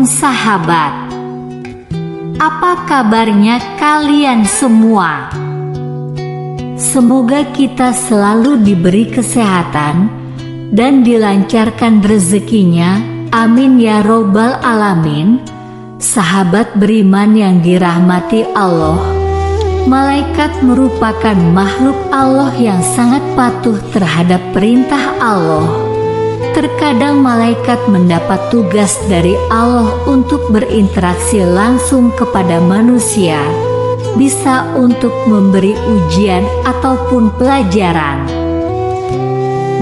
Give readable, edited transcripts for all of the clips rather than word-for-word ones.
ataupun sahabat. Apa kabarnya kalian semua? Semoga kita selalu diberi kesehatan dan dilancarkan rezekinya. Amin ya robbal alamin. Sahabat beriman yang dirahmati Allah, malaikat merupakan makhluk Allah yang sangat patuh terhadap perintah Allah. Terkadang malaikat mendapat tugas dari Allah untuk berinteraksi langsung kepada manusia, bisa untuk memberi ujian ataupun pelajaran.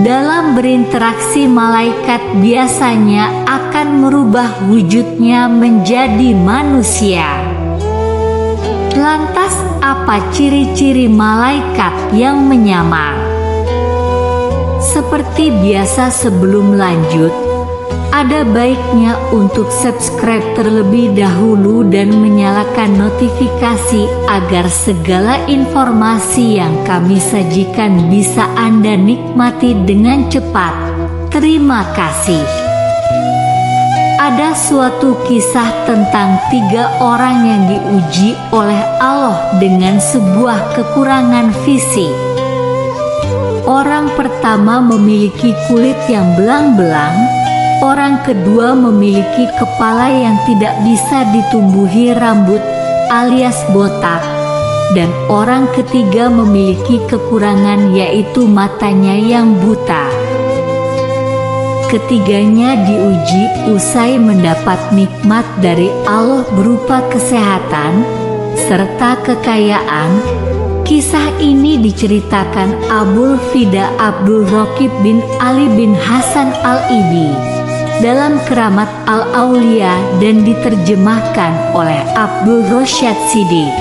Dalam berinteraksi, malaikat biasanya akan merubah wujudnya menjadi manusia. Lantas, apa ciri-ciri malaikat yang menyamar? Seperti biasa, sebelum lanjut, ada baiknya untuk subscribe terlebih dahulu dan menyalakan notifikasi agar segala informasi yang kami sajikan bisa Anda nikmati dengan cepat. Terima kasih. Ada suatu kisah tentang 3 orang yang diuji oleh Allah dengan sebuah kekurangan fisik. Orang pertama memiliki kulit yang belang-belang, orang kedua memiliki kepala yang tidak bisa ditumbuhi rambut alias botak, dan orang ketiga memiliki kekurangan yaitu matanya yang buta. Ketiganya diuji usai mendapat nikmat dari Allah berupa kesehatan serta kekayaan. Kisah ini diceritakan Abul Fida Abdul Raqib bin Ali bin Hasan Al-Ibi dalam Keramat Al-Aulia dan diterjemahkan oleh Abdul Rosyad Siddiq.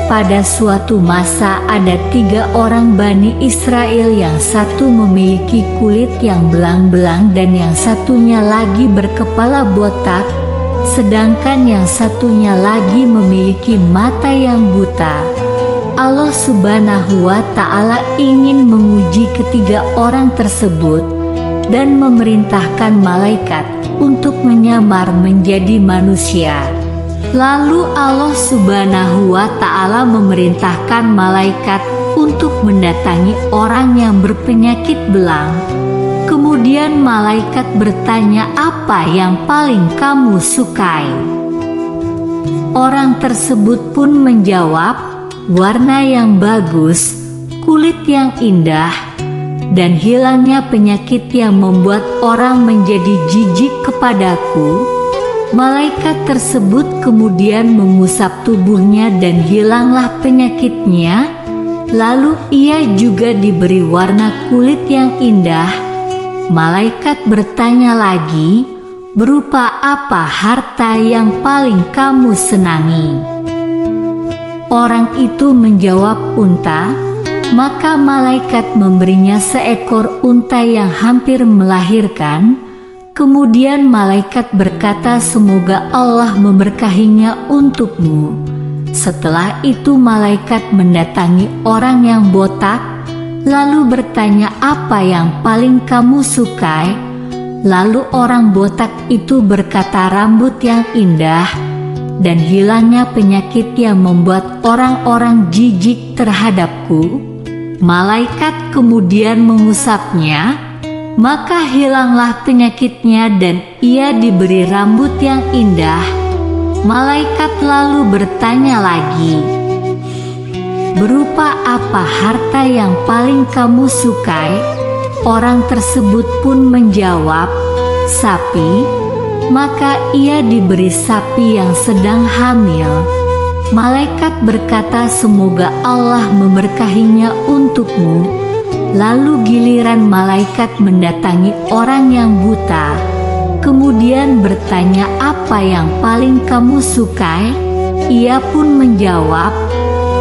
Pada suatu masa ada 3 orang Bani Israel, yang satu memiliki kulit yang belang-belang dan yang satunya lagi berkepala botak, sedangkan yang satunya lagi memiliki mata yang buta. Allah Subhanahu wa Ta'ala ingin menguji ketiga orang tersebut dan memerintahkan malaikat untuk menyamar menjadi manusia. Lalu Allah Subhanahu wa Ta'ala memerintahkan malaikat untuk mendatangi orang yang berpenyakit belang. Kemudian malaikat bertanya, "Apa yang paling kamu sukai?" Orang tersebut pun menjawab, "Warna yang bagus, kulit yang indah, dan hilangnya penyakit yang membuat orang menjadi jijik kepadaku." Malaikat tersebut kemudian mengusap tubuhnya dan hilanglah penyakitnya. Lalu ia juga diberi warna kulit yang indah. Malaikat bertanya lagi, "Berupa apa harta yang paling kamu senangi?" Orang itu menjawab, "Unta." Maka malaikat memberinya seekor unta yang hampir melahirkan. Kemudian malaikat berkata, "Semoga Allah memberkahinya untukmu." Setelah itu malaikat mendatangi orang yang botak, lalu bertanya, "Apa yang paling kamu sukai?" Lalu orang botak itu berkata, "Rambut yang indah dan hilangnya penyakit yang membuat orang-orang jijik terhadapku." Malaikat kemudian mengusapnya, maka hilanglah penyakitnya dan ia diberi rambut yang indah. Malaikat lalu bertanya lagi, "Berupa apa harta yang paling kamu sukai?" Orang tersebut pun menjawab, "Sapi." Maka ia diberi sapi yang sedang hamil. Malaikat berkata, "Semoga Allah memberkahinya untukmu." Lalu giliran malaikat mendatangi orang yang buta, kemudian bertanya, "Apa yang paling kamu sukai?" Ia pun menjawab,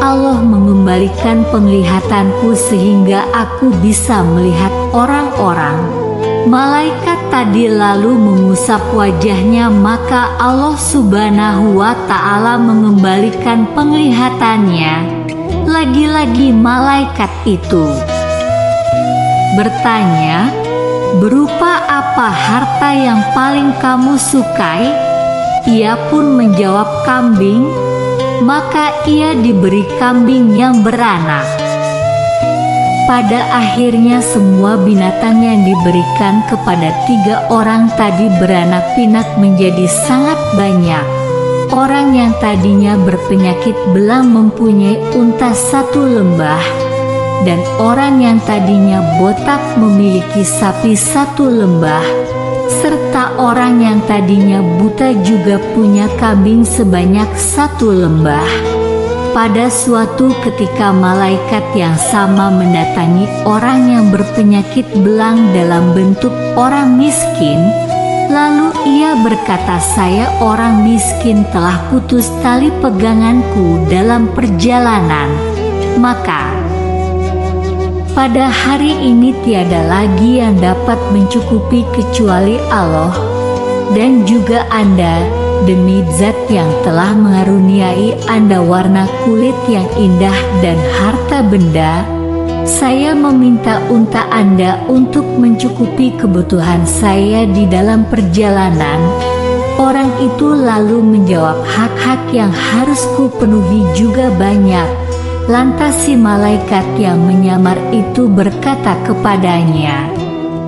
"Allah mengembalikan penglihatanku sehingga aku bisa melihat orang-orang." Malaikat tadi lalu mengusap wajahnya, maka Allah Subhanahu wa Ta'ala mengembalikan penglihatannya. Lagi-lagi malaikat itu bertanya, "Berupa apa harta yang paling kamu sukai?" Ia pun menjawab, "Kambing." Maka ia diberi kambing yang beranak. Pada akhirnya semua binatang yang diberikan kepada 3 orang tadi beranak pinak menjadi sangat banyak. Orang yang tadinya berpenyakit belang mempunyai unta 1 lembah, dan orang yang tadinya botak memiliki sapi 1 lembah, serta orang yang tadinya buta juga punya kambing sebanyak 1 lembah. Pada suatu ketika malaikat yang sama mendatangi orang yang berpenyakit belang dalam bentuk orang miskin. Lalu ia berkata, "Saya orang miskin, telah putus tali peganganku dalam perjalanan. Maka pada hari ini tiada lagi yang dapat mencukupi kecuali Allah, dan juga Anda, demi Zat yang telah mengaruniai Anda warna kulit yang indah dan harta benda, saya meminta unta Anda untuk mencukupi kebutuhan saya di dalam perjalanan." Orang itu lalu menjawab, "Hak-hak yang harus kupenuhi juga banyak." Lantas si malaikat yang menyamar itu berkata kepadanya,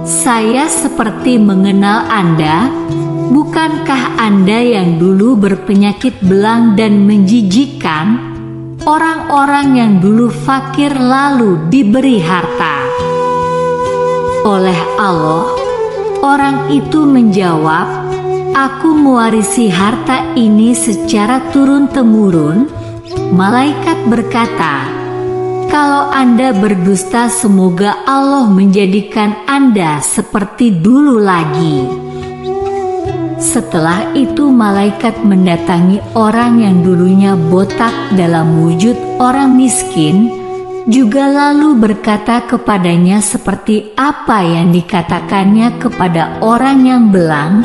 "Saya seperti mengenal Anda. Bukankah Anda yang dulu berpenyakit belang dan menjijikkan? Orang-orang yang dulu fakir lalu diberi harta oleh Allah." Orang itu menjawab, "Aku mewarisi harta ini secara turun-temurun." Malaikat berkata, "Kalau Anda berdusta, semoga Allah menjadikan Anda seperti dulu lagi." Setelah itu malaikat mendatangi orang yang dulunya botak dalam wujud orang miskin, juga lalu berkata kepadanya seperti apa yang dikatakannya kepada orang yang belang.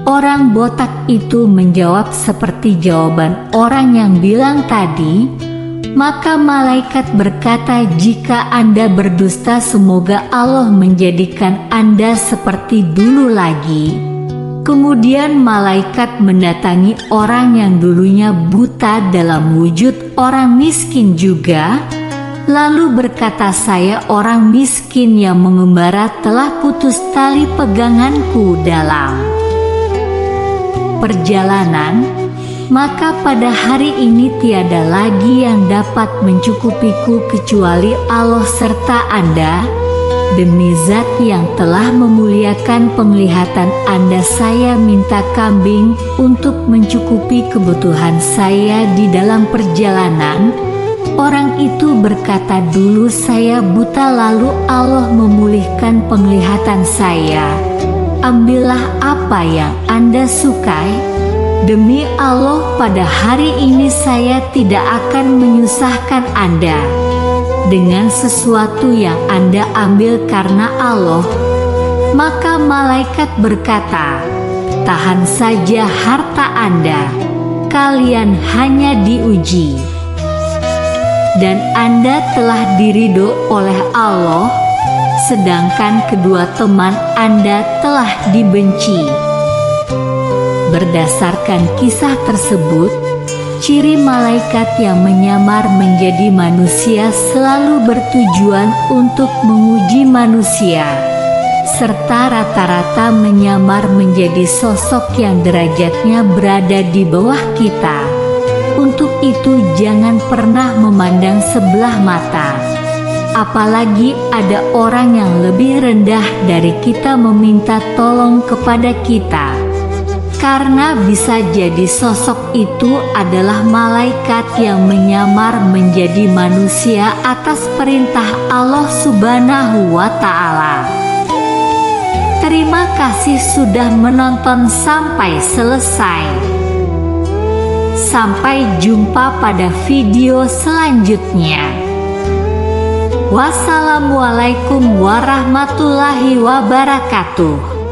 Orang botak itu menjawab seperti jawaban orang yang bilang tadi. Maka malaikat berkata, "Jika Anda berdusta, semoga Allah menjadikan Anda seperti dulu lagi." Kemudian malaikat mendatangi orang yang dulunya buta dalam wujud orang miskin juga, lalu berkata, "Saya orang miskin yang mengembara, telah putus tali peganganku dalam perjalanan. Maka pada hari ini tiada lagi yang dapat mencukupiku kecuali Allah serta Anda. Demi Zat yang telah memuliakan penglihatan Anda, saya minta kambing untuk mencukupi kebutuhan saya di dalam perjalanan." Orang itu berkata, "Dulu saya buta, lalu Allah memulihkan penglihatan saya. Ambillah apa yang Anda sukai. Demi Allah, pada hari ini saya tidak akan menyusahkan Anda dengan sesuatu yang Anda ambil karena Allah." Maka malaikat berkata, "Tahan saja harta Anda, kalian hanya diuji, dan Anda telah diridho oleh Allah, sedangkan kedua teman Anda telah dibenci." Berdasarkan kisah tersebut, ciri malaikat yang menyamar menjadi manusia selalu bertujuan untuk menguji manusia, serta rata-rata menyamar menjadi sosok yang derajatnya berada di bawah kita. Untuk itu jangan pernah memandang sebelah mata. Apalagi ada orang yang lebih rendah dari kita meminta tolong kepada kita. Karena bisa jadi sosok itu adalah malaikat yang menyamar menjadi manusia atas perintah Allah Subhanahu wa Ta'ala. Terima kasih sudah menonton sampai selesai. Sampai jumpa pada video selanjutnya. Wassalamualaikum warahmatullahi wabarakatuh.